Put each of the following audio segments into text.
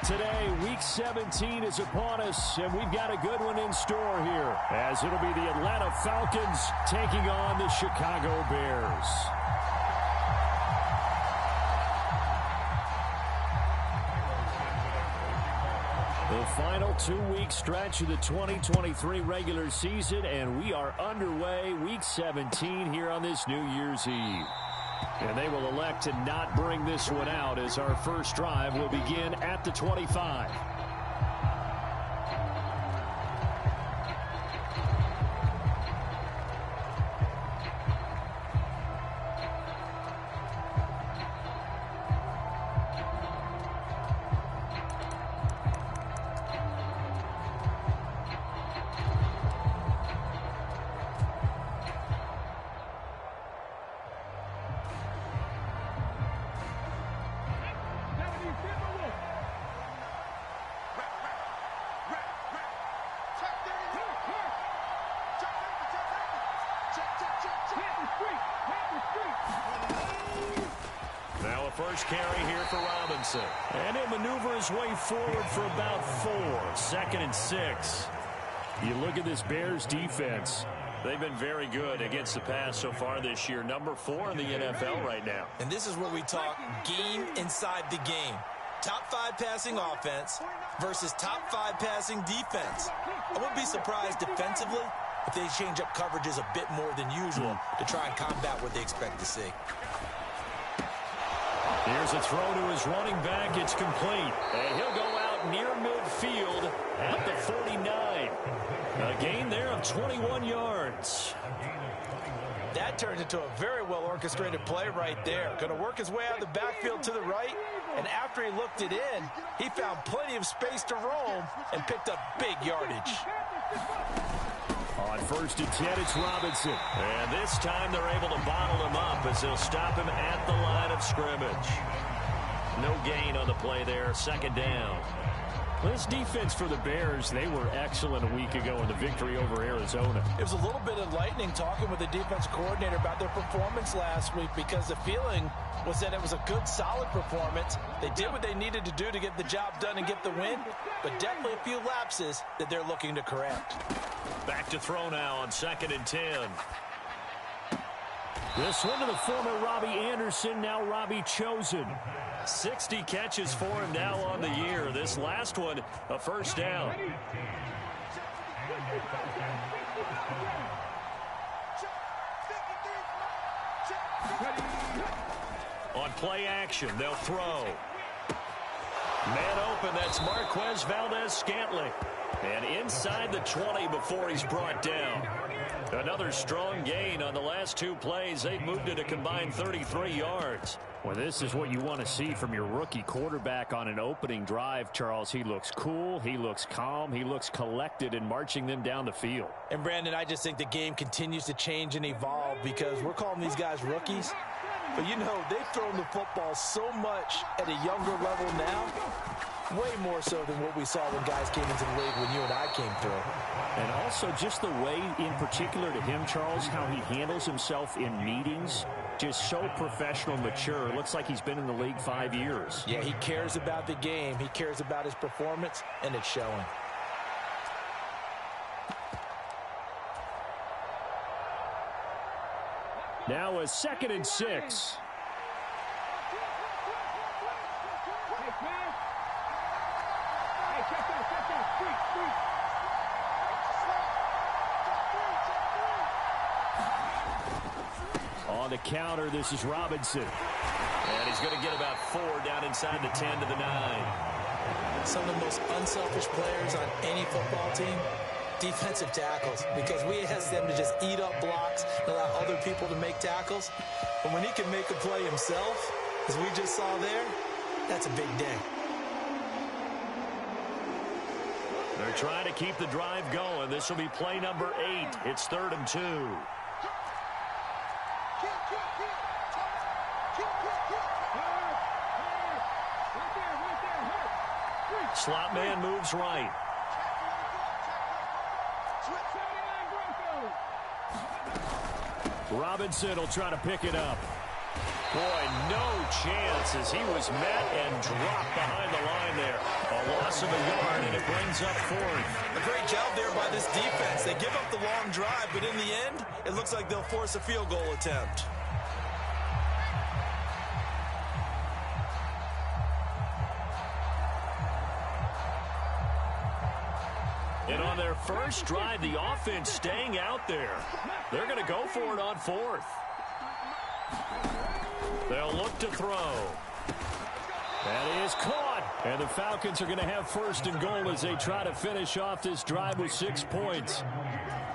today. Week 17 is upon us, and we've got a good one in store here, as it'll be the Atlanta Falcons taking on the Chicago Bears. The final 2-week stretch of the 2023 regular season, and we are underway Week 17 here on this New Year's Eve. And they will elect to not bring this one out, as our first drive will begin at the 25. Now a first carry here for Robinson. And he'll maneuver his way forward for about 4. 2nd and 6. You look at this Bears defense. They've been very good against the pass so far this year. Number 4 in the NFL right now. And this is where we talk game inside the game. Top 5 passing offense versus top 5 passing defense. I wouldn't be surprised defensively if they change up coverages a bit more than usual to try and combat what they expect to see. Here's a throw to his running back. It's complete. And he'll go out near midfield at the 49. A gain there of 21 yards. That turned into a very well-orchestrated play right there. Going to work his way out of the backfield to the right. And after he looked it in, he found plenty of space to roam and picked up big yardage. On 1st and 10, it's Robinson. And this time they're able to bottle him up as they'll stop him at the line of scrimmage. No gain on the play there. 2nd down. This defense for the Bears, they were excellent a week ago in the victory over Arizona. It was a little bit enlightening talking with the defense coordinator about their performance last week, because the feeling was that it was a good, solid performance. They did what they needed to do to get the job done and get the win, but definitely a few lapses that they're looking to correct. Back to throw now on 2nd and 10. This one to the former Robbie Anderson, now Robbie Chosen. 60 catches for him now on the year. This last one, a first down. On play action, they'll throw. Man open, that's Marquez Valdez-Scantling. And inside the 20 before he's brought down. Another strong gain on the last 2 plays. They've moved it a combined 33 yards. Well, this is what you want to see from your rookie quarterback on an opening drive, Charles. He looks cool, he looks calm, he looks collected in marching them down the field. And, Brandon, I just think the game continues to change and evolve, because we're calling these guys rookies. But, you know, they've thrown the football so much at a younger level now, way more so than what we saw when guys came into the league when you and I came through. And also just the way, in particular to him, Charles, how he handles himself in meetings, just so professional, mature. Looks like he's been in the league 5 years. Yeah, he cares about the game. He cares about his performance, and it's showing. Now a 2nd and 6. On the counter, this is Robinson. And he's going to get about 4 down inside the 10 to the 9. Some of the most unselfish players on any football team, defensive tackles, because we ask them to just eat up blocks and allow other people to make tackles. But when he can make a play himself, as we just saw there, that's a big day. They're trying to keep the drive going. This will be play number 8. It's 3rd and 2. Slot man moves right. Robinson will try to pick it up. Boy, no chance as he was met and dropped behind the line there. A loss of a yard, and it brings up fourth. A great job there by this defense. They give up the long drive, but in the end, it looks like they'll force a field goal attempt. And on their first drive, the offense staying out there. They're going to go for it on fourth. They'll look to throw. That is caught. And the Falcons are going to have first and goal as they try to finish off this drive with 6 points.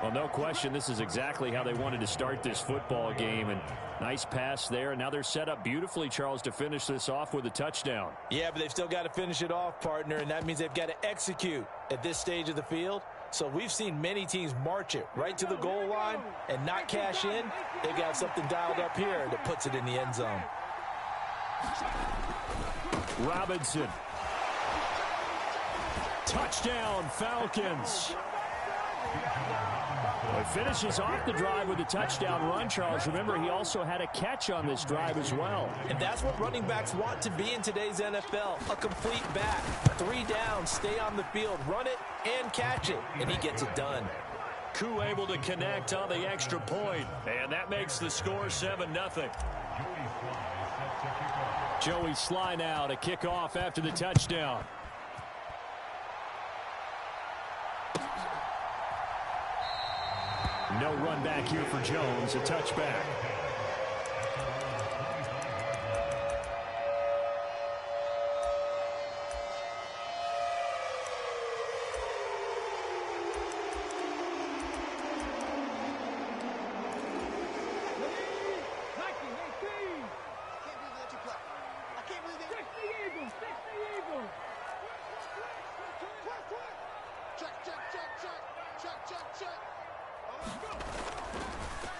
Well, no question, this is exactly how they wanted to start this football game. And nice pass there. And now they're set up beautifully, Charles, to finish this off with a touchdown. Yeah, but they've still got to finish it off, partner, and that means they've got to execute at this stage of the field. So we've seen many teams march it right to the goal line and not cash in. They've got something dialed up here that puts it in the end zone. Robinson. Touchdown, Falcons. Well, he finishes off the drive with a touchdown run, Charles. Remember, he also had a catch on this drive as well. And that's what running backs want to be in today's NFL, a complete back. 3 downs, stay on the field, run it, and catch it. And he gets it done. Koo able to connect on the extra point, and that makes the score 7-0. Joey Sly now to kick off after the touchdown. No run back here for Jones, a touchback.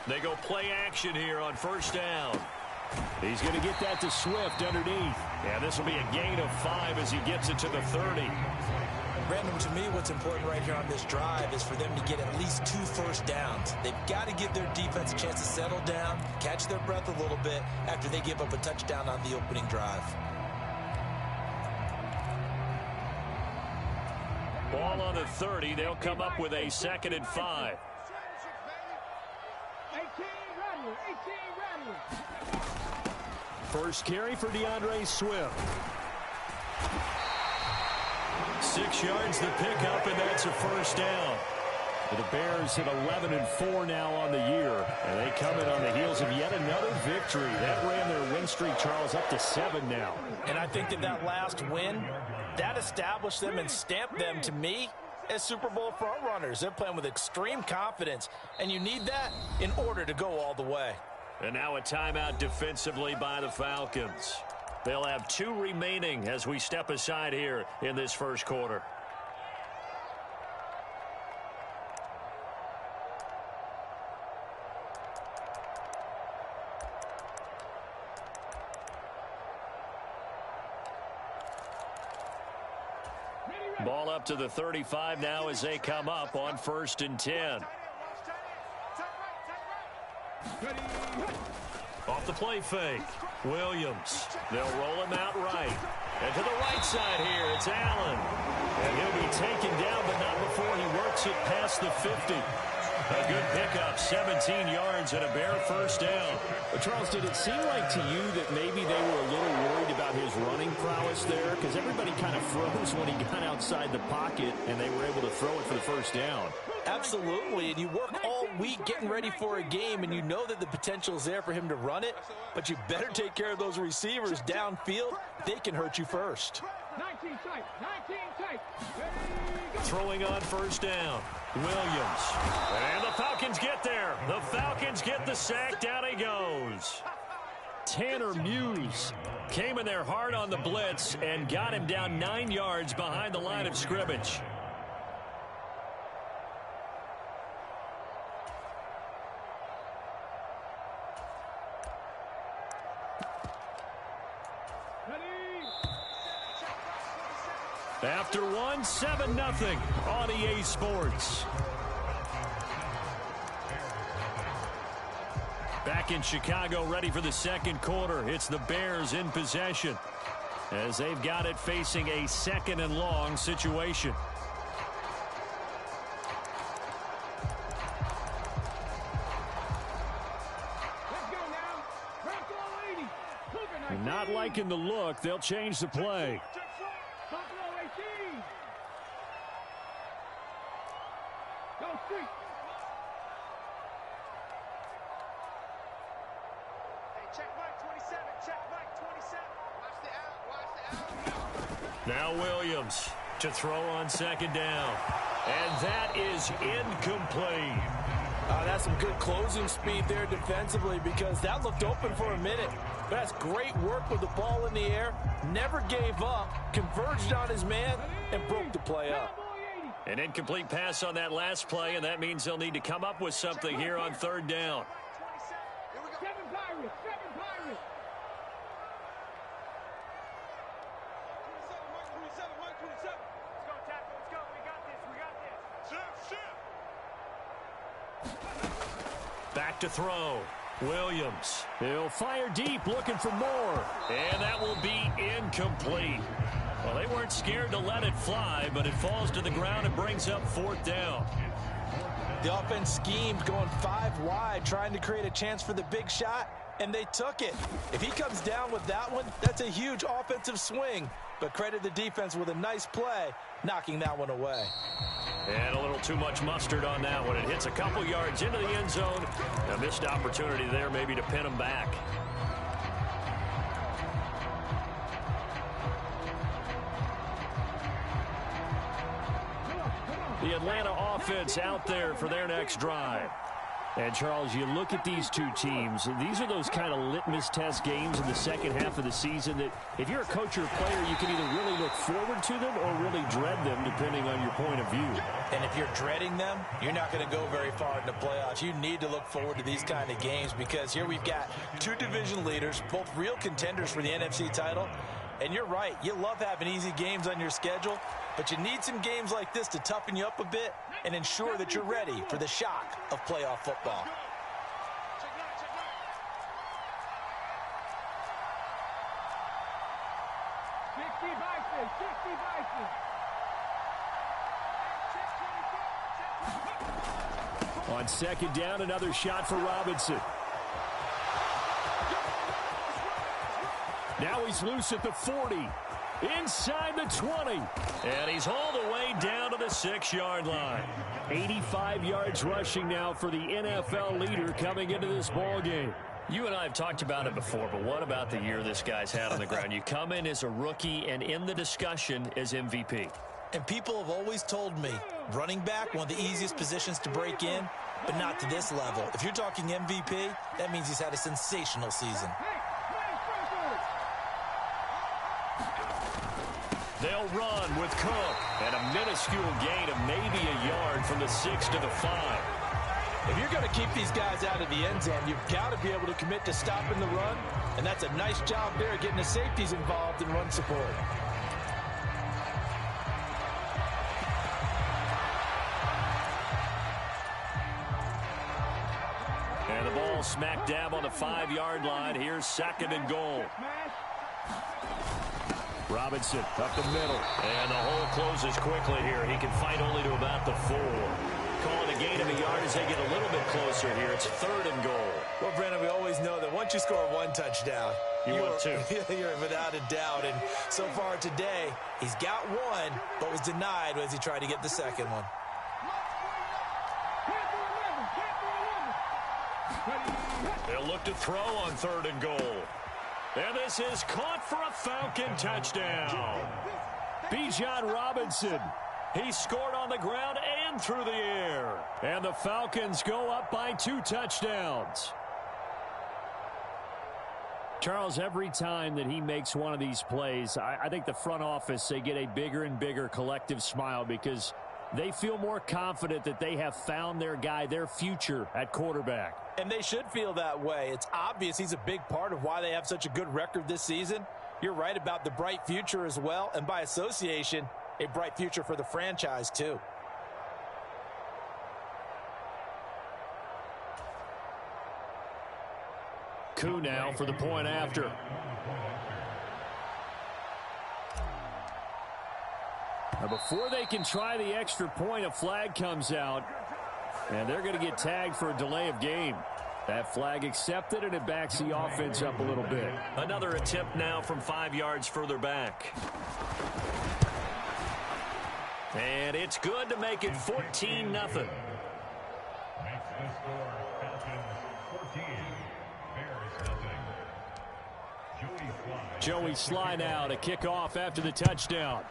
They go play action here on first down. He's going to get that to Swift underneath. And this will be a gain of 5 as he gets it to the 30. Brandon, to me, what's important right here on this drive is for them to get at least 2 first downs. They've got to give their defense a chance to settle down, catch their breath a little bit after they give up a touchdown on the opening drive. Ball on the 30. They'll come up with a 2nd and 5. First carry for DeAndre Swift. 6 yards the pickup, and that's a first down. The Bears hit 11-4 now on the year, and they come in on the heels of yet another victory. That ran their win streak, Charles, up to 7 now. And I think that last win, that established them and stamped them, to me, as Super Bowl frontrunners. They're playing with extreme confidence, and you need that in order to go all the way. And now a timeout defensively by the Falcons. They'll have 2 remaining as we step aside here in this first quarter. Ball up to the 35 now as they come up on 1st and 10. Off the play fake. Williams. They'll roll him out right. And to the right side here, it's Allen. And he'll be taken down, but not before he works it past the 50. A good pickup, 17 yards and a Bear first down. But Charles, did it seem like to you that maybe they were a little worried about his running prowess there? Because everybody kind of froze when he got outside the pocket, and they were able to throw it for the first down. Absolutely, and you work all week getting ready for a game, and you know that the potential is there for him to run it, but you better take care of those receivers downfield. They can hurt you first. 19 tight, 19 tight. Throwing on first down. Williams. And the Falcons get there. The Falcons get the sack. Down he goes. Tanner Muse came in there hard on the blitz and got him down 9 yards behind the line of scrimmage. After 1, 7-0 on EA Sports. Back in Chicago, ready for the second quarter. It's the Bears in possession. as they've got it facing a 2nd and long situation. Not liking the look. They'll change the play. Now Williams to throw on 2nd down. And that is incomplete. That's some good closing speed there defensively, because that looked open for a minute. But that's great work with the ball in the air. Never gave up, converged on his man, and broke the play up. An incomplete pass on that last play, and that means they'll need to come up with something here on 3rd down. Back to throw. Williams. He'll fire deep, looking for more. And that will be incomplete. Well, they weren't scared to let it fly, but it falls to the ground and brings up 4th down. The offense schemed, going 5 wide, trying to create a chance for the big shot, and they took it. If he comes down with that one, that's a huge offensive swing. But credit the defense with a nice play, knocking that one away. And a little too much mustard on that one. It hits a couple yards into the end zone. A missed opportunity there maybe to pin him back. The Atlanta offense out there for their next drive. And, Charles, you look at these two teams, and these are those kind of litmus test games in the second half of the season that if you're a coach or a player, you can either really look forward to them or really dread them, depending on your point of view. And if you're dreading them, you're not going to go very far in the playoffs. You need to look forward to these kind of games, because here we've got 2 division leaders, both real contenders for the NFC title. And you're right, you love having easy games on your schedule, but you need some games like this to toughen you up a bit and ensure that you're ready for the shock of playoff football. On 2nd down, another shot for Robinson. Now he's loose at the 40. Inside the 20. And he's hauled away down to the 6-yard line. 85 yards rushing now for the NFL leader coming into this ball game. You and I have talked about it before, but what about the year this guy's had on the ground? You come in as a rookie and in the discussion as MVP. And people have always told me, running back, one of the easiest positions to break in, but not to this level. If you're talking MVP, that means he's had a sensational season. They'll run with Cook, and a minuscule gain of maybe a yard from the 6 to the 5. If you're going to keep these guys out of the end zone, you've got to be able to commit to stopping the run, and that's a nice job there getting the safeties involved in run support. And the ball smack dab on the 5-yard line. Here's 2nd and goal. Robinson up the middle. And the hole closes quickly here. He can fight only to about the 4. Calling a gain of a yard as they get a little bit closer here. It's 3rd and goal. Well, Brandon, we always know that once you score 1 touchdown, you're 2. You're without a doubt. And so far today, he's got 1, but was denied as he tried to get the 2nd one. They'll look to throw on 3rd and goal. And this is caught for a Falcon touchdown. Bijan Robinson. He scored on the ground and through the air. And the Falcons go up by 2 touchdowns. Charles, every time that he makes one of these plays, I think the front office, they get a bigger and bigger collective smile because they feel more confident that they have found their guy, their future at quarterback. And they should feel that way. It's obvious he's a big part of why they have such a good record this season. You're right about the bright future as well, and by association, a bright future for the franchise too. Koo now for the point after. Now before they can try the extra point, a flag comes out, and they're going to get tagged for a delay of game. That flag accepted, and it backs the offense up a little bit. Another attempt now from 5 yards further back. And it's good to make it 14-0. Makes the score Falcons 14, Bears nothing. Joey Sly now to kick off after the touchdown.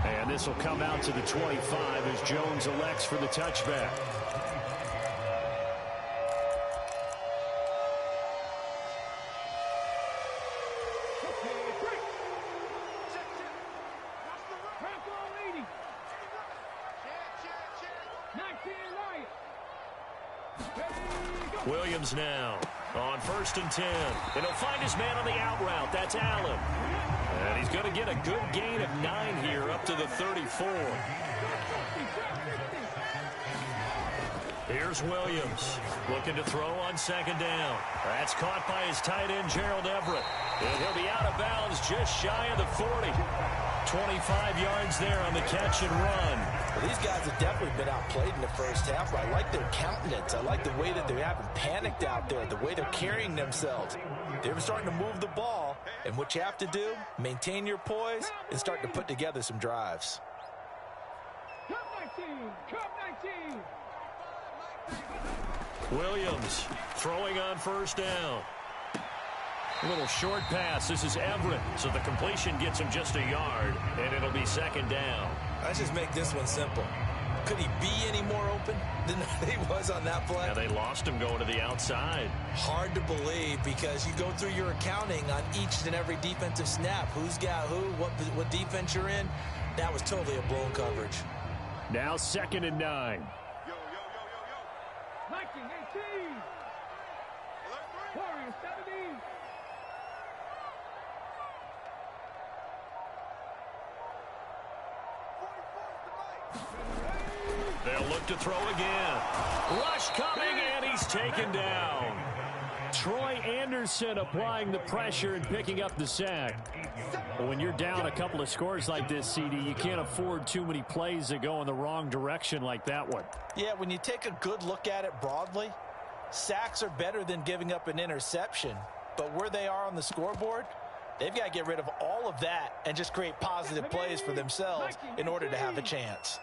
And this will come out to the 25 as Jones elects for the touchback. Williams now on 1st and 10. And he'll find his man on the out route. That's Allen. And he's going to get a good gain of 9 here up to the 34. Here's Williams looking to throw on 2nd down. That's caught by his tight end, Gerald Everett. And he'll be out of bounds just shy of the 40. 25 yards there on the catch and run. Well, these guys have definitely been outplayed in the first half. I like their countenance. I like the way that they haven't panicked out there, the way they're carrying themselves. They're starting to move the ball, and what you have to do, maintain your poise and start to put together some drives. Williams throwing on 1st down. A little short pass. This is Everett, so the completion gets him just a yard, and it'll be 2nd down. Let's just make this one simple. Could he be any more open than he was on that play? Yeah, they lost him going to the outside. Hard to believe because you go through your accounting on each and every defensive snap. Who's got who, what defense you're in. That was totally a blown coverage. Now 2nd and 9. 19-18. Warriors 17. They'll look to throw again. Rush coming, and he's taken down. Troy Anderson applying the pressure and picking up the sack. But when you're down a couple of scores like this, CD, you can't afford too many plays that go in the wrong direction like that one. Yeah, when you take a good look at it broadly, sacks are better than giving up an interception. But where they are on the scoreboard, they've got to get rid of all of that and just create positive plays for themselves in order to have a chance.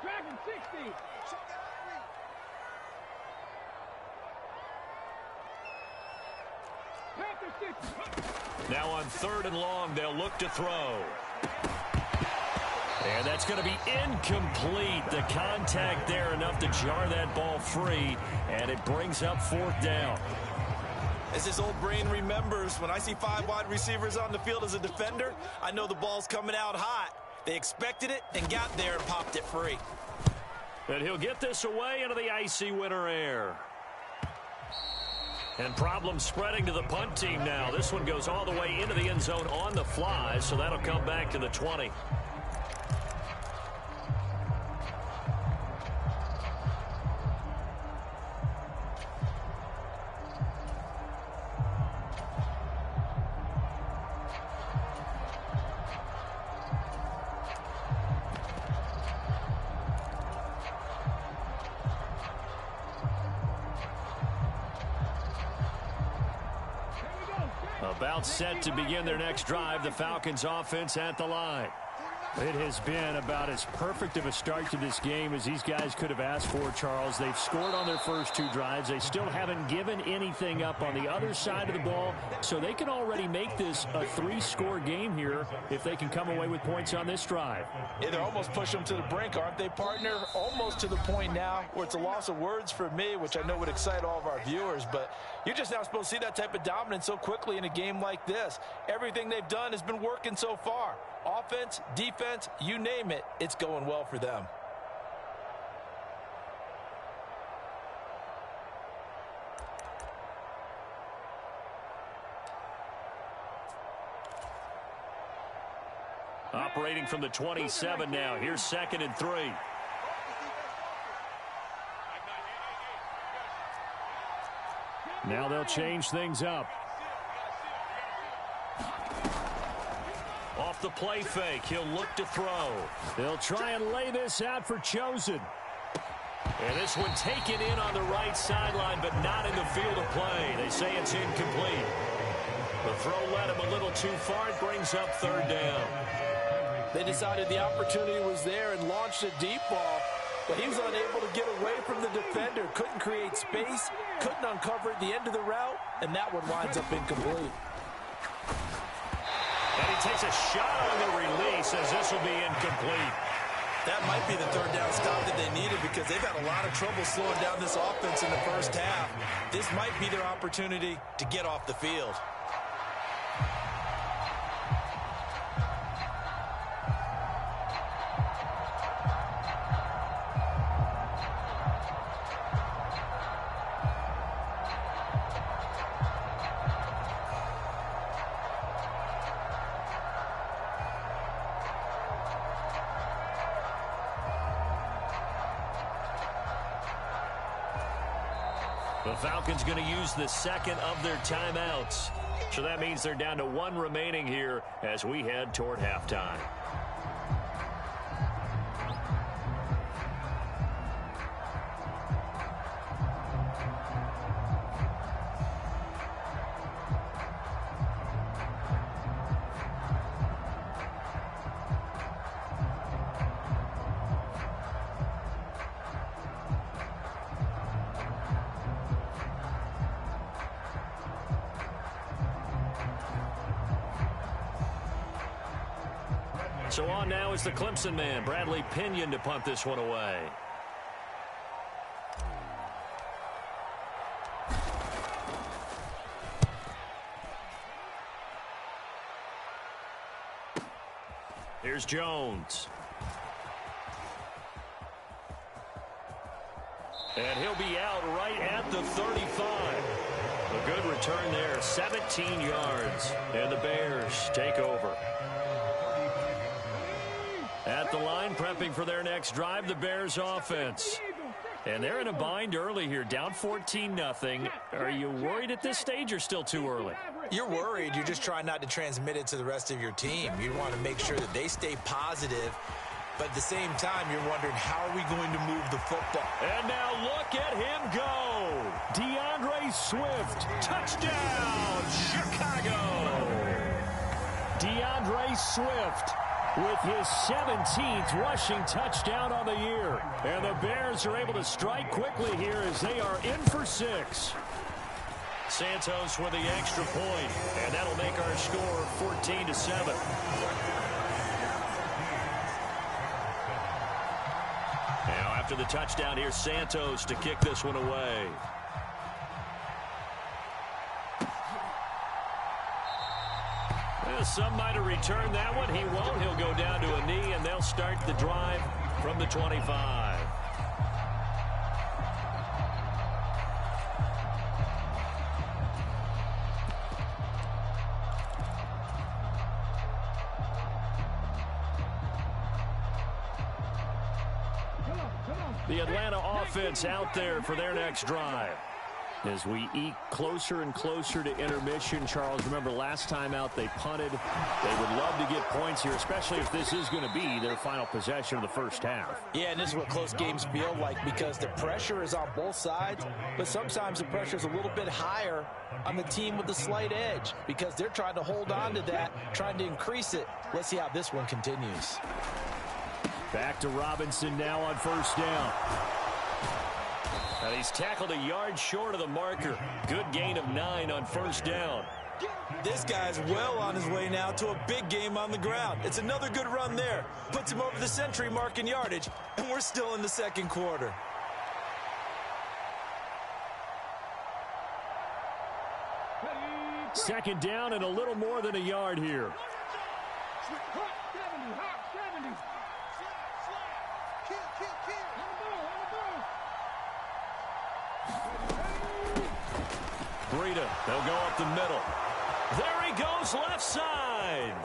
Dragon 60. Panther 60. Now on 3rd and long, they'll look to throw. And that's going to be incomplete. The contact there enough to jar that ball free, and it brings up 4th down. As his old brain remembers, when I see 5 wide receivers on the field as a defender, I know the ball's coming out hot. They expected it and got there and popped it free. And he'll get this away into the icy winter air. And problems spreading to the punt team now. This one goes all the way into the end zone on the fly, so that'll come back to the 20. About set to begin their next drive, the Falcons offense at the line. It has been about as perfect of a start to this game as these guys could have asked for, Charles. They've scored on their first 2 drives. They still haven't given anything up on the other side of the ball, so they can already make this a 3-score game here if they can come away with points on this drive. Yeah, they're almost pushing them to the brink, aren't they, partner? Almost to the point now where it's a loss of words for me, which I know would excite all of our viewers, but you're just not supposed to see that type of dominance so quickly in a game like this. Everything they've done has been working so far. Offense, defense, you name it, it's going well for them. Operating from the 27 now. Here's 2nd and 3. Now they'll change things up. Off the play fake, he'll look to throw. They'll try and lay this out for Chosen. And this one taken in on the right sideline, but not in the field of play. They say it's incomplete. The throw led him a little too far. It brings up third down. They decided the opportunity was there and launched a deep ball, but he was unable to get away from the defender. Couldn't create space, couldn't uncover at the end of the route, and that one winds up incomplete. And he takes a shot on the release as this will be incomplete. That might be the third down stop that they needed because they've had a lot of trouble slowing down this offense in the first half. This might be their opportunity to get off the field. The Falcons going to use the second of their timeouts. So that means they're down to one remaining here as we head toward halftime. So on now is the Clemson man, Bradley Pinion, to punt this one away. Here's Jones. And he'll be out right at the 35. A good return there, 17 yards. And the Bears take over. At the line, prepping for their next drive, the Bears offense. And they're in a bind early here, down 14-0. Are you worried at this stage or still too early? You're worried. You're just trying not to transmit it to the rest of your team. You want to make sure that they stay positive. But at the same time, you're wondering, how are we going to move the football? And now look at him go. DeAndre Swift, Touchdown, Chicago. DeAndre Swift with his 17th rushing touchdown on the year. And the Bears are able to strike quickly here as they are in for 6. Santos with the extra point, and that'll make our score 14-7. Now after the touchdown, here's Santos to kick this one away. Well, some might have returned that one. He won't. He'll go down to a knee, and they'll start the drive from the 25. The Atlanta offense out there for their next drive. As we eke closer and closer to intermission, Charles, remember last time out they punted. They would love to get points here, especially if this is going to be their final possession of the first half. Yeah, and this is what close games feel like because the pressure is on both sides, but sometimes the pressure is a little bit higher on the team with the slight edge because they're trying to hold on to that, trying to increase it. Let's see how this one continues. Back to Robinson now on first down. And he's tackled a yard short of the marker. Good gain of 9 on first down. This guy's well on his way now to a big game on the ground. It's another good run there. Puts him over the century mark in yardage, and we're still in the second quarter. Second down and a little more than a yard here. Breida, they'll go up the middle. There he goes left side.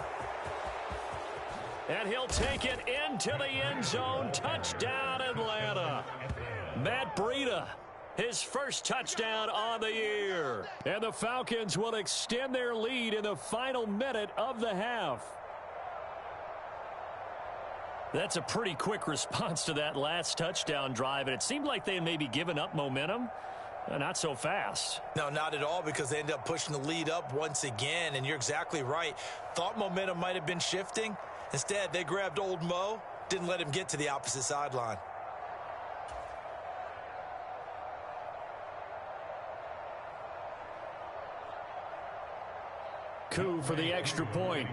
And he'll take it into the end zone. Touchdown, Atlanta. Matt Breida. his first touchdown on the year. And the Falcons will extend their lead in the final minute of the half. That's a pretty quick response to that last touchdown drive, and it seemed like they had maybe given up momentum. Not so fast. No, not at all, because they ended up pushing the lead up once again, and you're exactly right. Thought momentum might have been shifting. Instead, they grabbed old Mo, didn't let him get to the opposite sideline. Coup for the extra point.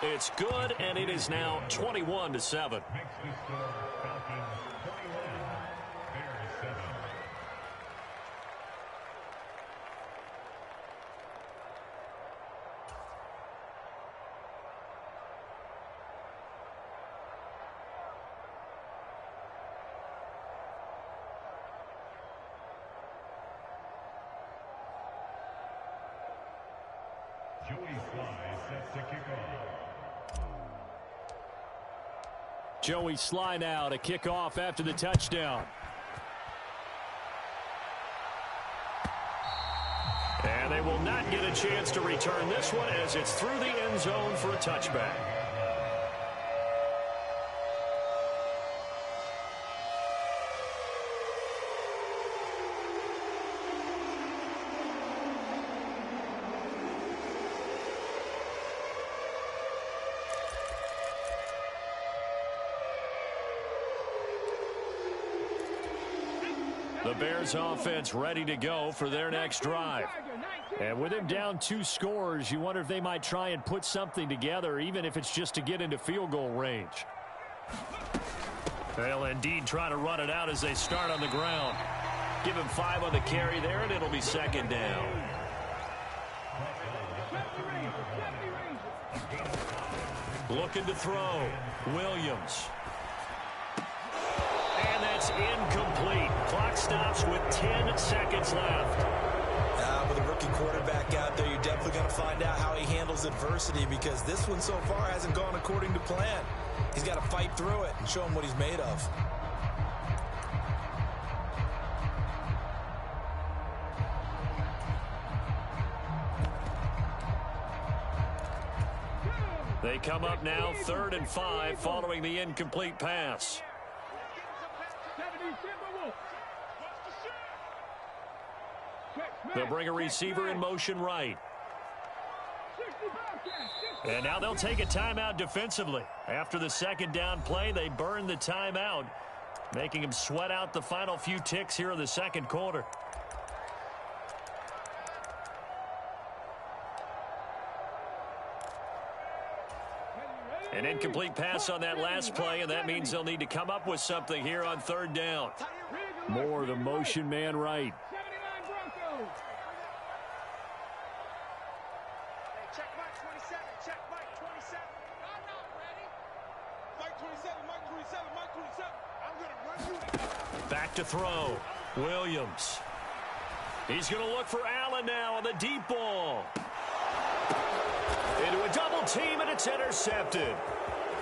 It's good, and it is now 21-7. Makes the score Falcons 21, Bears 7. Joey Sly sets to kick off. Joey Sly now to kick off after the touchdown. And they will not get a chance to return this one as it's through the end zone for a touchback. The Bears offense ready to go for their next drive. And with him down 2 scores, you wonder if they might try and put something together, even if it's just to get into field goal range. They'll indeed try to run it out as they start on the ground. Give him 5 on the carry there, and it'll be second down. Looking to throw. Williams. And that's incomplete. Clock stops with 10 seconds left. With a rookie quarterback out there, you're definitely going to find out how he handles adversity, because this one so far hasn't gone according to plan. He's got to fight through it and show him what he's made of. They come up now 3rd and 5 following the incomplete pass. They'll bring a receiver in motion right. And now they'll take a timeout defensively. After the second down play, they burn the timeout, making them sweat out the final few ticks here in the second quarter. An incomplete pass on that last play, and that means they'll need to come up with something here on 3rd down. More of the motion man right. Back to throw. Williams. He's going to look for Allen now on the deep ball. Into a double team, and it's intercepted.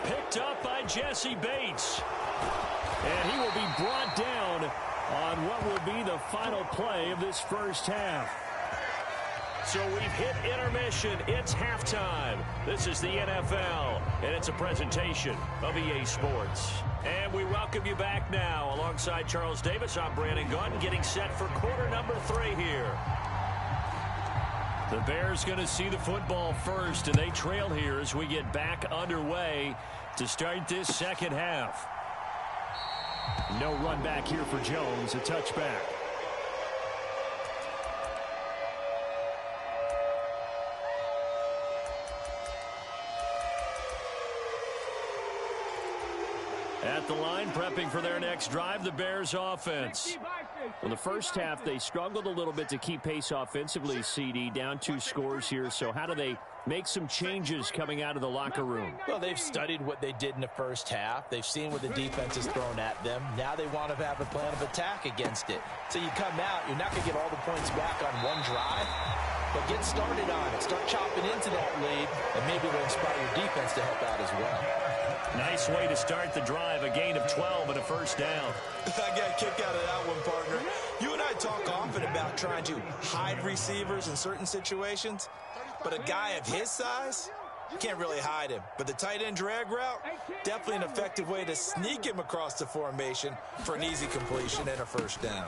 Picked up by Jesse Bates. And he will be brought down on what will be the final play of this first half. So we've hit intermission. It's halftime. This is the NFL, and it's a presentation of EA Sports. And we welcome you back now. Alongside Charles Davis, I'm Brandon Gunn, getting set for quarter number 3 here. The Bears going to see the football first, and they trail here as we get back underway to start this second half. No run back here for Jones, a touchback. At the line, prepping for their next drive, the Bears offense. Well, the first half, they struggled a little bit to keep pace offensively, CD, down 2 scores here. So how do they make some changes coming out of the locker room? Well, they've studied what they did in the first half. They've seen what the defense has thrown at them. Now they want to have a plan of attack against it. So you come out, you're not going to get all the points back on one drive, but get started on it. Start chopping into that lead, and maybe it'll inspire your defense to help out as well. Nice way to start the drive, a gain of 12 and a first down. I got a kick out of that one, partner. You and I talk often about trying to hide receivers in certain situations, but a guy of his size, you can't really hide him. But the tight end drag route, definitely an effective way to sneak him across the formation for an easy completion and a first down.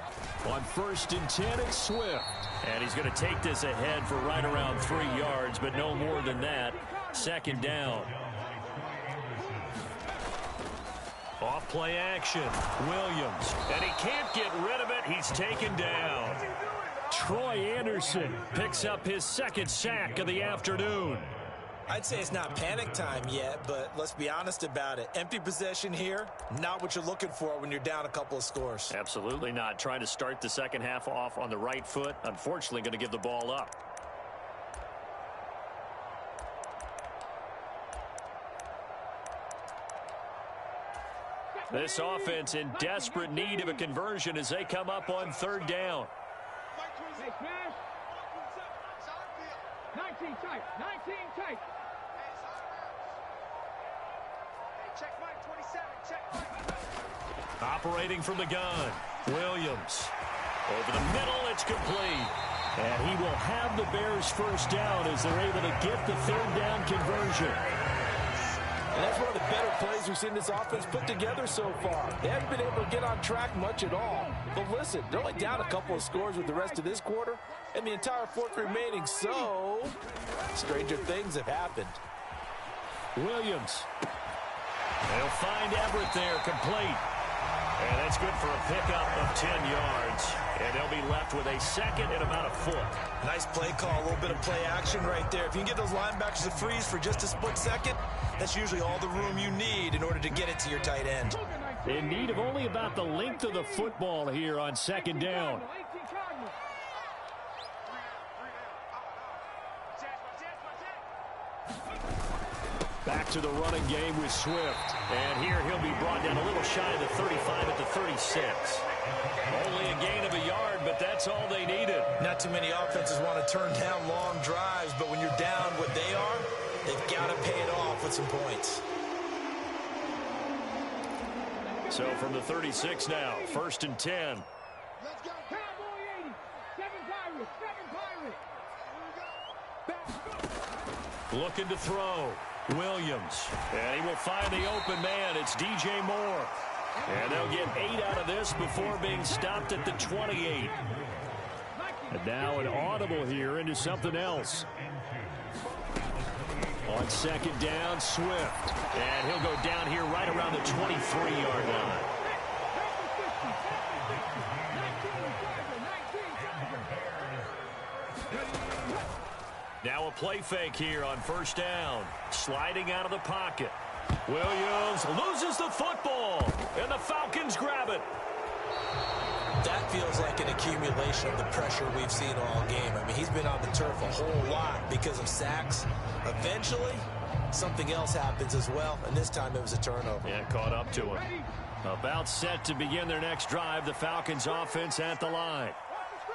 On 1st and 10, it's Swift. And he's going to take this ahead for right around 3 yards, but no more than that. 2nd down. Off play action, Williams, and he can't get rid of it. He's taken down. Troy Anderson picks up his 2nd sack of the afternoon. I'd say it's not panic time yet, but let's be honest about it. Empty possession here, not what you're looking for when you're down a couple of scores. Absolutely not. Trying to start the second half off on the right foot. Unfortunately, going to give the ball up. This offense in desperate need of a conversion as they come up on 3rd down. Hey, smash. 19 tight. 19 tight. Check Mike, 27. Check Mike. Operating from the gun, Williams. Over the middle, it's complete. And he will have the Bears' first down as they're able to get the 3rd down conversion. And that's one of the better plays we've seen this offense put together so far. They haven't been able to get on track much at all. But listen, they're only down a couple of scores with the rest of this quarter and the entire 4th remaining, so stranger things have happened. Williams. They'll find Everett there, complete. And that's good for a pickup of 10 yards. And they'll be left with a 2nd and about a foot. Nice play call, a little bit of play action right there. If you can get those linebackers to freeze for just a split second, that's usually all the room you need in order to get it to your tight end. In need of only about the length of the football here on 2nd down. Back to the running game with Swift. And here he'll be brought down a little shy of the 35 at the 36. Only a gain of a yard, but that's all they needed. Not too many offenses want to turn down long drives, but when you're down what they are, they've got to pay it off with some points. So from the 36 now, 1st and 10. Let's go. Cowboy 80. 7 Pirates. 7 Pirates. Looking to throw. Williams. And he will find the open man. It's DJ Moore. And they'll get 8 out of this before being stopped at the 28. And now an audible here into something else. On 2nd down, Swift. And he'll go down here right around the 23-yard line. Now a play fake here on 1st down. Sliding out of the pocket. Williams loses the football, and the Falcons grab it. That feels like an accumulation of the pressure we've seen all game. I mean, he's been on the turf a whole lot because of sacks. Eventually, something else happens as well, and this time it was a turnover. Yeah, caught up to him. About set to begin their next drive, the Falcons offense at the line.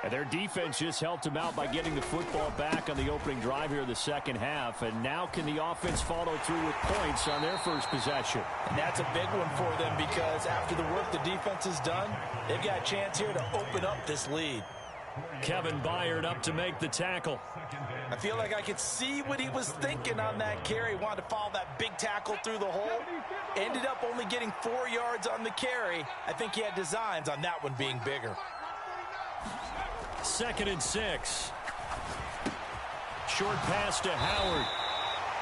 And their defense just helped them out by getting the football back on the opening drive here in the 2nd half. And now can the offense follow through with points on their first possession? And that's a big one for them because after the work the defense has done, they've got a chance here to open up this lead. Kevin Byard up to make the tackle. I feel like I could see what he was thinking on that carry. Wanted to follow that big tackle through the hole. Ended up only getting 4 yards on the carry. I think he had designs on that one being bigger. 2nd and 6. Short pass to Howard.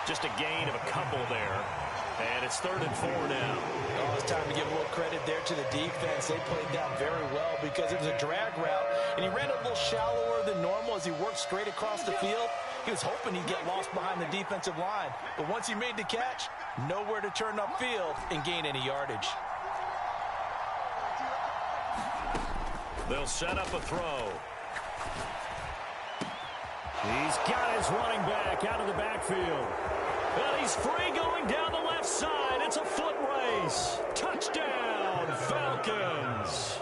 Just a gain of a couple there. And it's 3rd and 4 now. Oh, it's time to give a little credit there to the defense. They played that very well because it was a drag route. And he ran a little shallower than normal as he worked straight across the field. He was hoping he'd get lost behind the defensive line. But once he made the catch, nowhere to turn upfield and gain any yardage. They'll set up a throw. He's got his running back out of the backfield. And he's free going down the left side. It's a foot race. Touchdown, Falcons.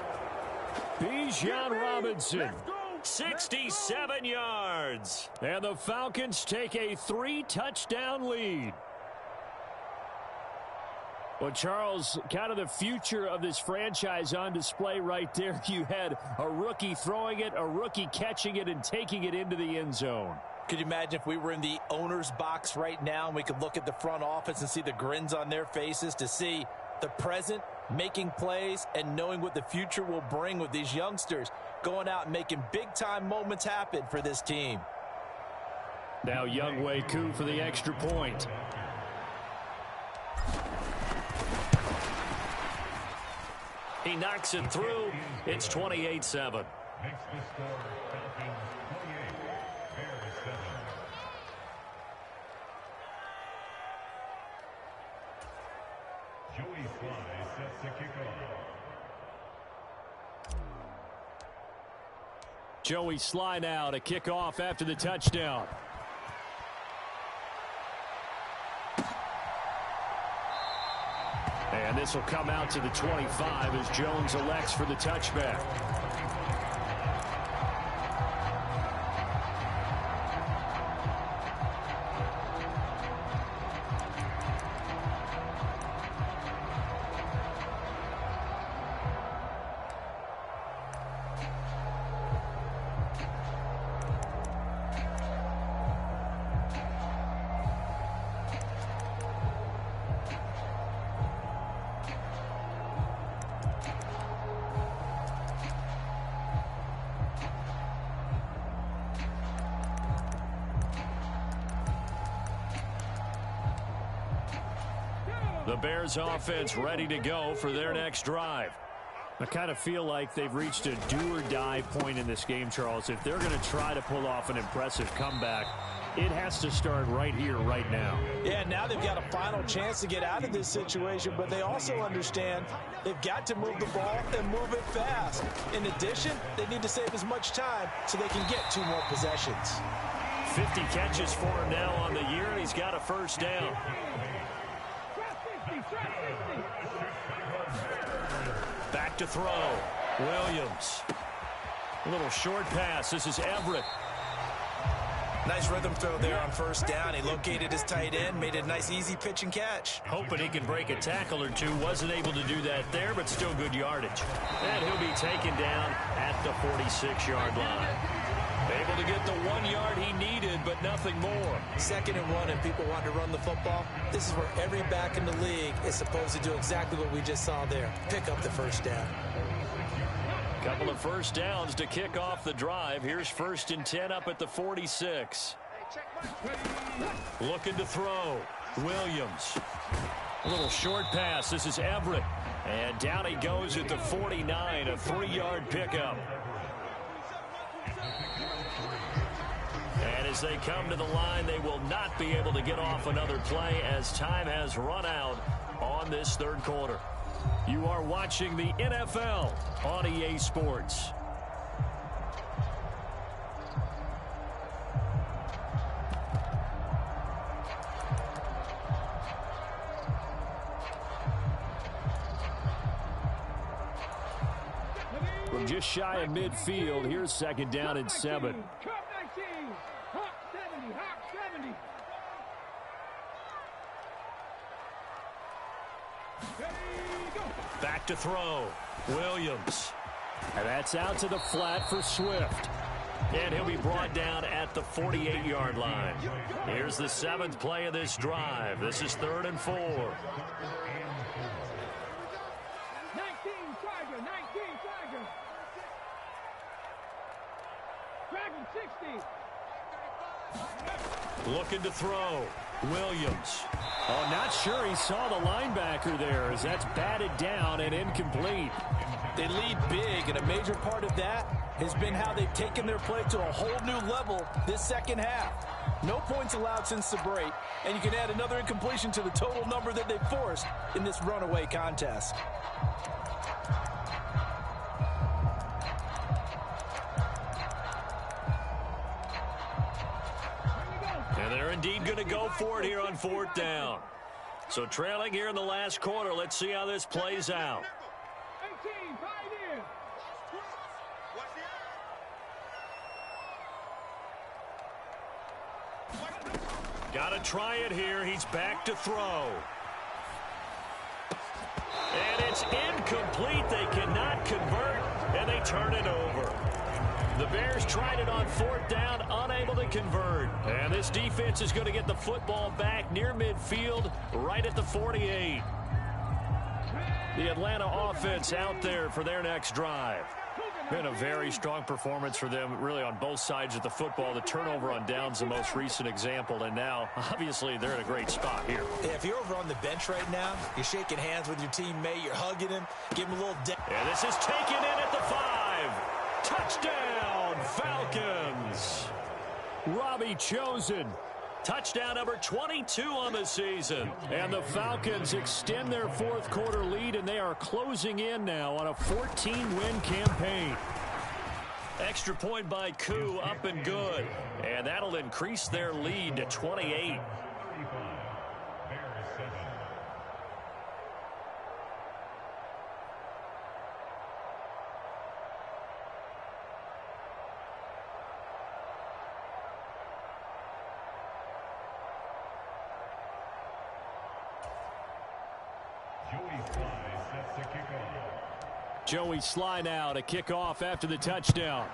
Bijan Robinson. 67 yards. And the Falcons take a 3-touchdown lead. Well, Charles, kind of the future of this franchise on display right there. You had a rookie throwing it, a rookie catching it, and taking it into the end zone. Could you imagine if we were in the owner's box right now and we could look at the front office and see the grins on their faces to see the present making plays and knowing what the future will bring with these youngsters going out and making big-time moments happen for this team. Now Younghoe Koo for the extra point. He knocks it through. It's 28-7. Makes the score Falcons 28, Bears 7. Joey Sly sets the kickoff. Joey Sly now to kick off after the touchdown. And this will come out to the 25 as Jones elects for the touchback. The Bears offense ready to go for their next drive. I kind of feel like they've reached a do-or-die point in this game, Charles. If they're going to try to pull off an impressive comeback, it has to start right here, right now. Yeah, now they've got a final chance to get out of this situation, but they also understand they've got to move the ball and move it fast. In addition, they need to save as much time so they can get 2 more possessions. 50 catches for him now on the year, and he's got a first down. Back to throw. Williams. A little short pass. This is Everett. Nice rhythm throw there on first down. He located his tight end, made a nice easy pitch and catch. Hoping he can break a tackle or two. Wasn't able to do that there, but still good yardage. And he'll be taken down at the 46-yard line. Able to get the 1 yard he needed, but nothing more. 2nd and 1, and people want to run the football. This is where every back in the league is supposed to do exactly what we just saw there. Pick up the first down. Couple of first downs to kick off the drive. Here's 1st and 10 up at the 46. Looking to throw. Williams. A little short pass. This is Everett. And down he goes at the 49, a 3-yard pickup. And as they come to the line, they will not be able to get off another play as time has run out on this 3rd quarter. You are watching the NFL on EA Sports. From just shy of midfield, here's 2nd down and 7. Back to throw. Williams. And that's out to the flat for Swift. And he'll be brought down at the 48-yard line. Here's the 7th play of this drive. This is 3rd and 4. 19 Tiger, 19 Tiger. Dragon 60. Looking to throw. Williams. Oh, not sure he saw the linebacker there as that's batted down and incomplete. They lead big, and a major part of that has been how they've taken their play to a whole new level this 2nd half. No points allowed since the break, and you can add another incompletion to the total number that they've forced in this runaway contest. And they're indeed going to go for it here on 4th down. So trailing here in the last quarter. Let's see how this plays out. 18, Pioneer. Got to try it here. He's back to throw. And it's incomplete. They cannot convert, and they turn it over. The Bears tried it on 4th down, unable to convert. And this defense is going to get the football back near midfield, right at the 48. The Atlanta offense out there for their next drive. Been a very strong performance for them, really, on both sides of the football. The turnover on downs, the most recent example, and now, obviously, they're in a great spot here. Yeah, if you're over on the bench right now, you're shaking hands with your teammate, you're hugging him, give him a little and this is taken in at the 5. Touchdown, Falcons. Robbie Chosen. Touchdown number 22 on the season. And the Falcons extend their 4th quarter lead, and they are closing in now on a 14-win campaign. Extra point by Koo, up and good. And that'll increase their lead to 28. Joey Sly now to kick off after the touchdown.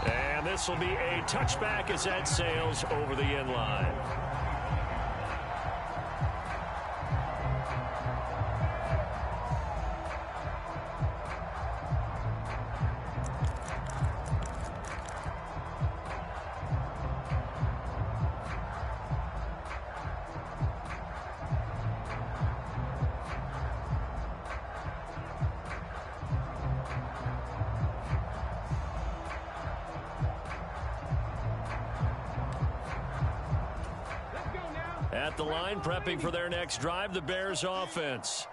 And this will be a touchback as that sails over the end line. At the line, prepping for their next drive, the Bears offense.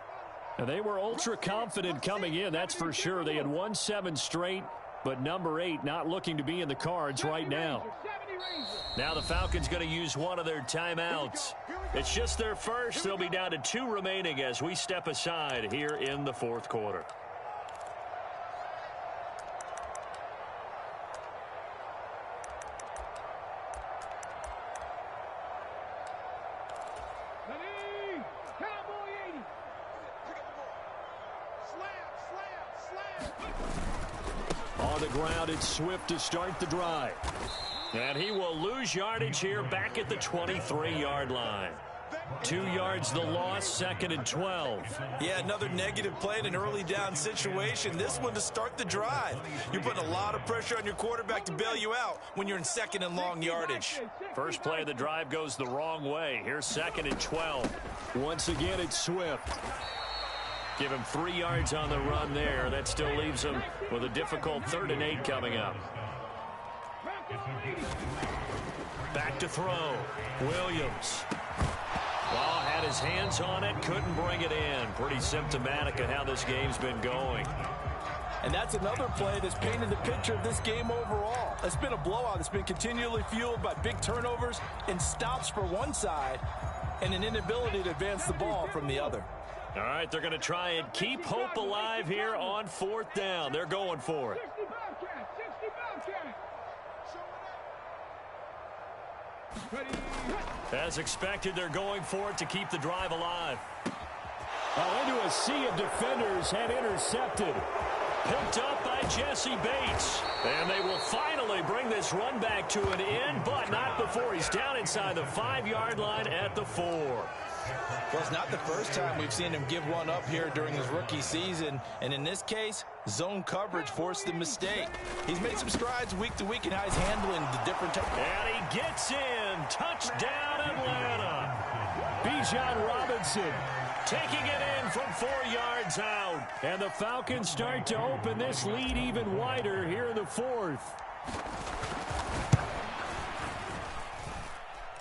And they were ultra confident coming in, that's for sure. They had won 7 straight, but number 8 not looking to be in the cards right now. Now the Falcons going to use one of their timeouts. It's just their first. They'll be down to 2 remaining as we step aside here in the 4th quarter. On the ground, it's Swift to start the drive. And he will lose yardage here back at the 23-yard line. 2 yards the loss, 2nd and 12. Yeah, another negative play in an early down situation. This one to start the drive. You're putting a lot of pressure on your quarterback to bail you out when you're in 2nd and long yardage. First play of the drive goes the wrong way. Here's 2nd and 12. Once again, it's Swift. Give him 3 yards on the run there. That still leaves him with a difficult 3rd and 8 coming up. Back to throw. Williams. Well, had his hands on it, couldn't bring it in. Pretty symptomatic of how this game's been going. And that's another play that's painted the picture of this game overall. It's been a blowout. It's been continually fueled by big turnovers and stops for one side and an inability to advance the ball from the other. All right, they're going to try and keep hope alive here on 4th down. They're going for it. 60 Bobcats. As expected, they're going for it to keep the drive alive. Into a sea of defenders and intercepted. Picked up by Jesse Bates. And they will finally bring this run back to an end, but not before he's down inside the 5-yard line at the 4. Well, it's not the first time we've seen him give one up here during his rookie season. And in this case, zone coverage forced the mistake. He's made some strides week to week in how he's handling the different... And he gets in. Touchdown, Atlanta. Bijan Robinson taking it in from 4 yards out. And the Falcons start to open this lead even wider here in the 4th.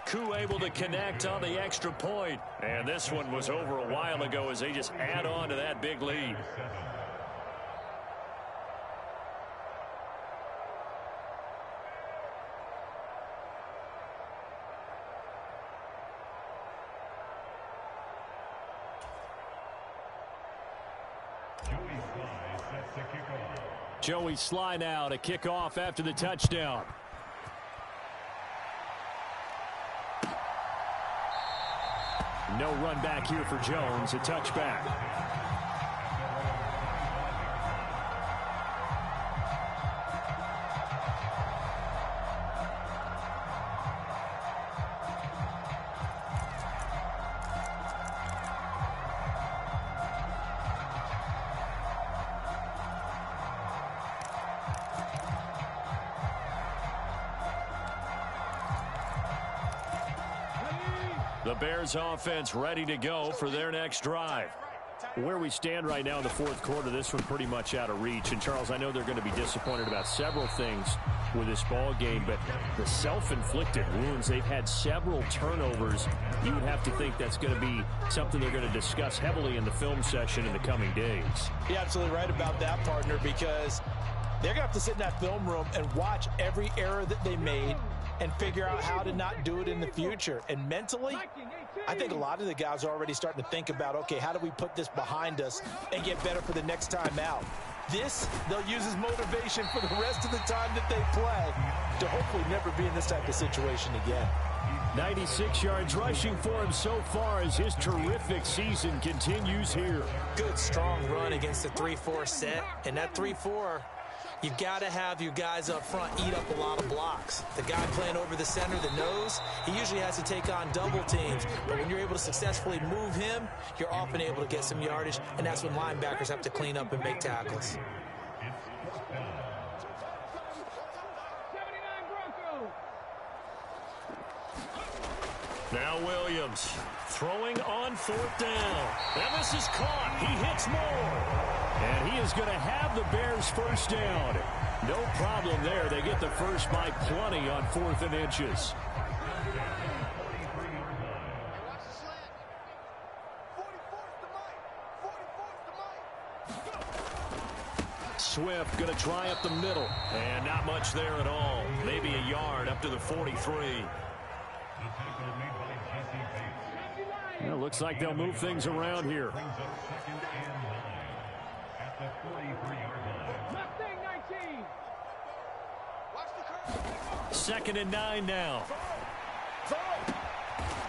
Koo able to connect on the extra point. And this one was over a while ago as they just add on to that big lead. sets the kickoff. Joey Sly now to kick off after the touchdown. No run back here for Jones, a touchback. The Bears offense ready to go for their next drive. Where we stand right now in the fourth quarter, this one pretty much out of reach. And, Charles, I know they're going to be disappointed about several things with this ball game, but the self-inflicted wounds, they've had several turnovers. You would have to think that's going to be something they're going to discuss heavily in the film session in the coming days. You're absolutely right about that, partner, because they're going to have to sit in that film room and watch every error that they made and figure out how to not do it in the future. And mentally, I think a lot of the guys are already starting to think about, okay, how do we put this behind us and get better for the next time out? This, they'll use as motivation for the rest of the time that they play to hopefully never be in this type of situation again. 96 yards rushing for him so far as his terrific season continues here. Good, strong run against the 3-4 set. And that 3-4, you've got to have your guys up front eat up a lot of blocks. The guy playing over the center, the nose, he usually has to take on double teams. But when you're able to successfully move him, you're often able to get some yardage, and that's when linebackers have to clean up and make tackles. Now Williams throwing on fourth down. And this is caught. He hits more. And he is going to have the Bears first down. No problem there. They get the first by plenty on 4th and inches. Swift going to try up the middle. And not much there at all. Maybe a yard up to the 43. Well, looks like they'll move things around here. Second and 9 now.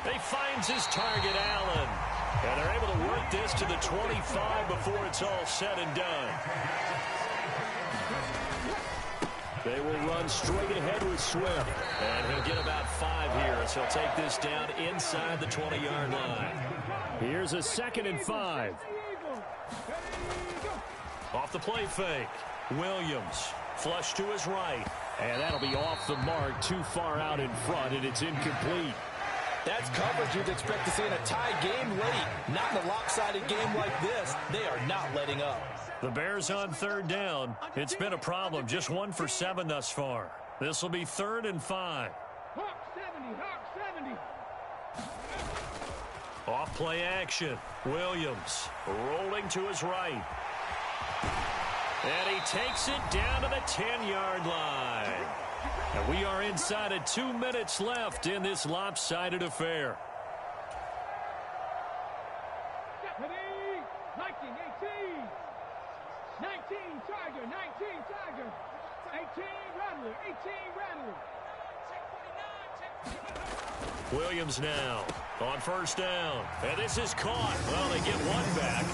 He finds his target, Allen. And they're able to work this to the 25 before it's all said and done. They will run straight ahead with Swift. And he'll get about 5 here as he'll take this down inside the 20-yard line. Here's a 2nd and 5. Off the play fake. Williams flush to his right. And that'll be off the mark, too far out in front, and it's incomplete. That's coverage you'd expect to see in a tie game late. Not in a lopsided game like this. They are not letting up. The Bears on 3rd down. It's been a problem. Just 1 for 7 thus far. This will be 3rd and 5. Hawk 70, Hawk 70. Off play action. Williams rolling to his right. And he takes it down to the 10-yard line. And we are inside of 2 minutes left in this lopsided affair. 19, 18. 19, Tiger, 19, Tiger. 18, Rattler, 18, Rattler. Williams now on 1st down. And this is caught. Well, they get 1 back.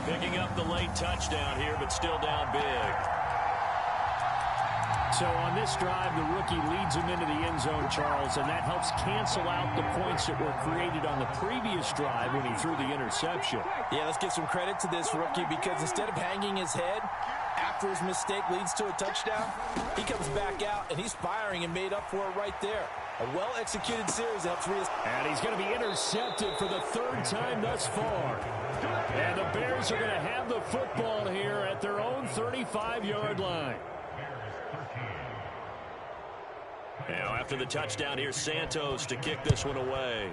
Picking up the late touchdown here, but still down big. So on this drive, the rookie leads him into the end zone, Charles, and that helps cancel out the points that were created on the previous drive when he threw the interception. Yeah, let's give some credit to this rookie because instead of hanging his head after his mistake leads to a touchdown, he comes back out and he's firing and made up for it right there. A well-executed series helps And he's going to be intercepted for the 3rd time thus far. And the Bears are going to have the football here at their own 35-yard line. Now, after the touchdown, here's Santos to kick this one away.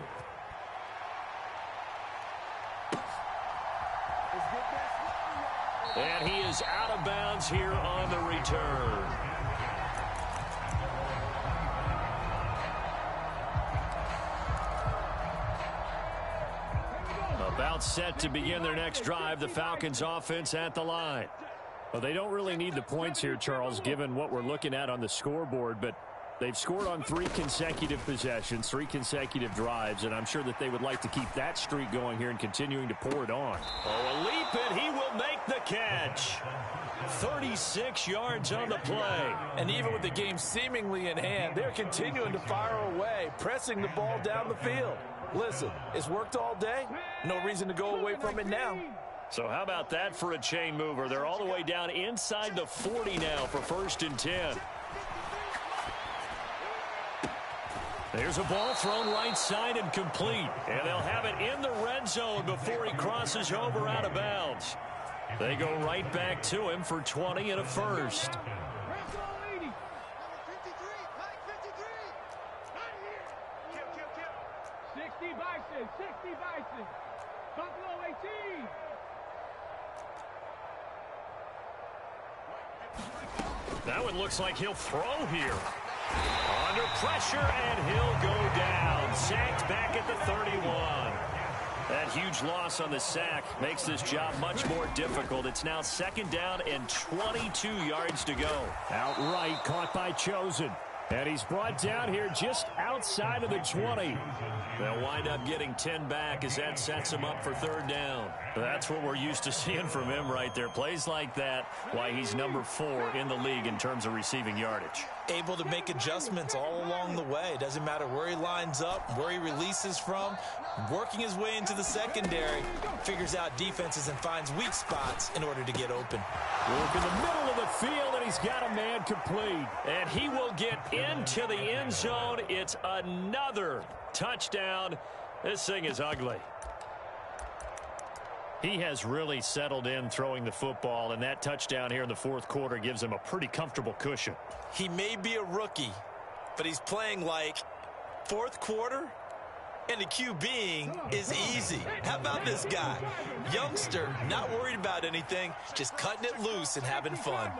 And he is out of bounds here on the return. About set to begin their next drive, the Falcons offense at the line. Well, they don't really need the points here, Charles, given what we're looking at on the scoreboard, but they've scored on 3 consecutive possessions, 3 consecutive drives, and I'm sure that they would like to keep that streak going here and continuing to pour it on. Oh, a leap, and he will make the catch. 36 yards on the play. And even with the game seemingly in hand, they're continuing to fire away, pressing the ball down the field. Listen, it's worked all day. No reason to go away from it now. So how about that for a chain mover? They're all the way down inside the 40 now for 1st and 10. There's a ball thrown right side and complete. And they'll have it in the red zone before he crosses over out of bounds. They go right back to him for 20 and a first. 60 Bison. Buffalo 18. That one looks like he'll throw here. Under pressure, and he'll go down. Sacked back at the 31. That huge loss on the sack makes this job much more difficult. It's now 2nd down and 22 yards to go. Outright caught by Chosen. And he's brought down here just outside of the 20. They'll wind up getting 10 back as that sets him up for 3rd down. That's what we're used to seeing from him right there. Plays like that, why he's number 4 in the league in terms of receiving yardage. Able to make adjustments all along the way. Doesn't matter where he lines up, where he releases from. Working his way into the secondary, figures out defenses and finds weak spots in order to get open. Work in the middle of the field, and he's got a man complete. And he will get into the end zone. It's another touchdown. This thing is ugly. He has really settled in throwing the football, and that touchdown here in the 4th quarter gives him a pretty comfortable cushion. He may be a rookie, but he's playing like 4th quarter, and the QBing is easy. How about this guy? Youngster, not worried about anything, just cutting it loose and having fun.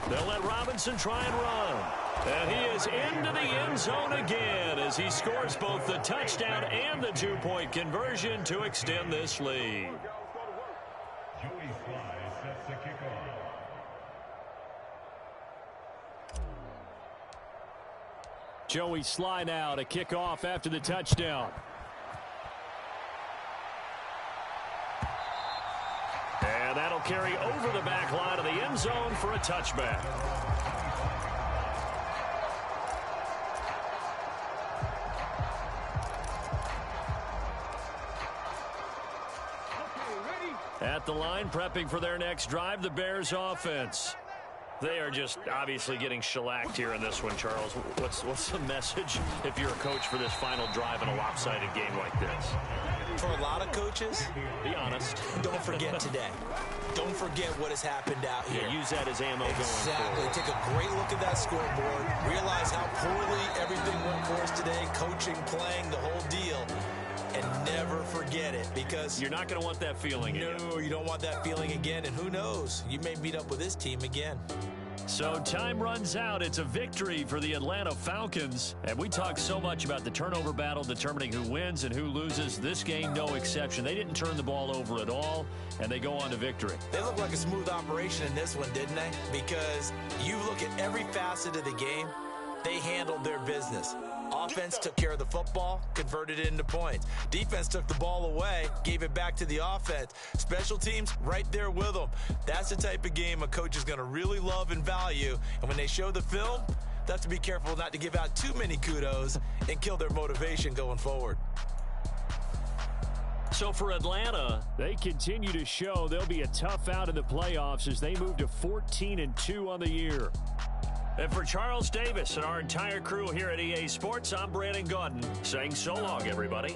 They'll let Robinson try and run. And he is into the end zone again as he scores both the touchdown and the 2-point conversion to extend this lead. Joey Sly sets the kickoff. Joey Sly now to kick off after the touchdown. And that'll carry over the back line of the end zone for a touchback. At the line, prepping for their next drive, the Bears offense. They are just obviously getting shellacked here in this one, Charles. What's the message if you're a coach for this final drive in a lopsided game like this? For a lot of coaches, be honest. Don't forget today. Don't forget what has happened out here. Yeah, use that as ammo going forward. Take a great look at that scoreboard. Realize how poorly everything went for us today. Coaching, playing, the whole deal. And never forget it, because you're not going to want that feeling again. No, you don't want that feeling again. And who knows? You may meet up with this team again. So time runs out. It's a victory for the Atlanta Falcons. And we talk so much about the turnover battle determining who wins and who loses. This game, no exception. They didn't turn the ball over at all, and they go on to victory. They look like a smooth operation in this one, didn't they? Because you look at every facet of the game, they handled their business. Offense took care of the football, converted it into points. Defense took the ball away, gave it back to the offense. Special teams, right there with them. That's the type of game a coach is going to really love and value. And when they show the film, they have to be careful not to give out too many kudos and kill their motivation going forward. So for Atlanta, they continue to show they'll be a tough out in the playoffs as they move to 14-2 on the year. And for Charles Davis and our entire crew here at EA Sports, I'm Brandon Gaudin saying so long, everybody.